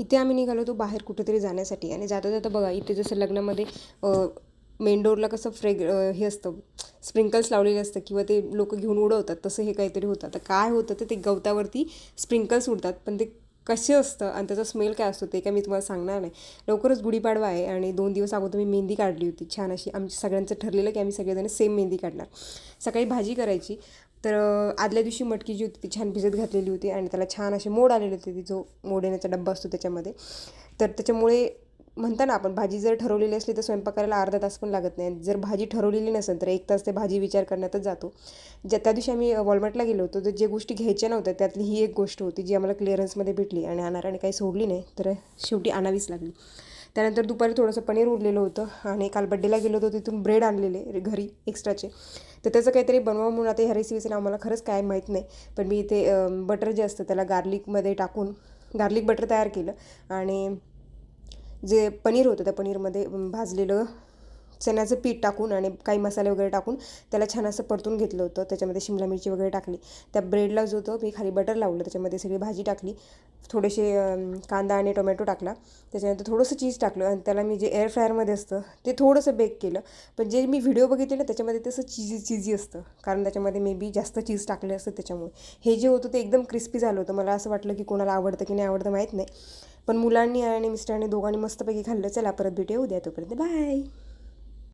इथे आम्ही निघालो होतो बाहेर कुठेतरी जाण्यासाठी आणि जाता जाता बघा इथे जसं लग्नामध्ये मेन डोअरला कसं हे असतं स्प्रिंकल्स लावलेले असतं किंवा ते लोक घेऊन उडवतात, तसं हे काहीतरी होतं. तर काय होतं तर ते गवतावरती स्प्रिंकल्स उडतात, पण ते कसे असतं आणि त्याचा स्मेल काय असतो ते काय मी तुम्हाला सांगणार नाही. लवकरच गुढीपाडवा आहे आणि 2 दिवस अगोदर मी मेहंदी काढली होती छान अशी. आमच्या सगळ्यांचं ठरलेलं की आम्ही सगळेजण सेम मेहंदी काढणार. सकाळी भाजी करायची, तर आदल्या दिवशी मटकी जी होती ती छान भिजत घातलेली होती आणि त्याला छान असे मोड आलेले होते. ती जो मोड येण्याचा डब्बा असतो त्याच्यामध्ये. तर त्याच्यामुळे म्हणता ना आपण भाजी जर ठरवलेली असली तर स्वयंपाक करायला अर्धा तास पण लागत नाही. जर भाजी ठरवलेली नसेल तर 1 तास ते भाजी विचार करण्यातच जातो. त्या दिवशी आम्ही वॉलमार्टला गेलो होतो, तर जे गोष्टी घ्यायच्या नव्हत्या त्यातली ही एक गोष्ट होती जी आम्हाला क्लिअरन्समध्ये भेटली आणि अनाराने काही सोडली नाही, तर शेवटी आणावीच लागली. त्यानंतर दुपारी थोडंसं पनीर उरलेलं होतं आणि काल बड्डेला गेलो होतो तिथून ब्रेड आणलेले घरी एक्स्ट्राचे. तर त्याचं काहीतरी बनवावं म्हणून आता ह्या रेसिपीचं नाव मला खरंच काय माहीत नाही, पण मी इथे बटर जे असतं त्याला गार्लिकमध्ये टाकून गार्लिक बटर तयार केलं आणि जे पनीर होतं त्या पनीरमध्ये भाजलेलं चण्याचं पीठ टाकून आणि काही मसाले वगैरे टाकून त्याला छान असं परतून घेतलं होतं. त्याच्यामध्ये शिमला मिरची वगैरे टाकली. त्या ब्रेडला जो होतं मी खाली बटर लावलं, त्याच्यामध्ये सगळी भाजी टाकली, थोडेसे कांदा आणि टोमॅटो टाकला, त्याच्यानंतर थोडंसं चीज टाकलं आणि त्याला मी जे एअर फ्रायरमध्ये असतं ते थोडंसं बेक केलं. पण जे मी व्हिडिओ बघितलेलं त्याच्यामध्ये तसं चीजी असतं, कारण त्याच्यामध्ये मे बी जास्त चीज टाकले असतं त्याच्यामुळे. हे जे होतं ते एकदम क्रिस्पी झालं होतं. मला असं वाटलं की कोणाला आवडतं की नाही आवडतं माहीत नाही, पण मुलांनी आणि मिस्टरांनी दोघांनी मस्तपैकी खाल्लं. चला परत भेटूया उद्या, तोपर्यंत बाय.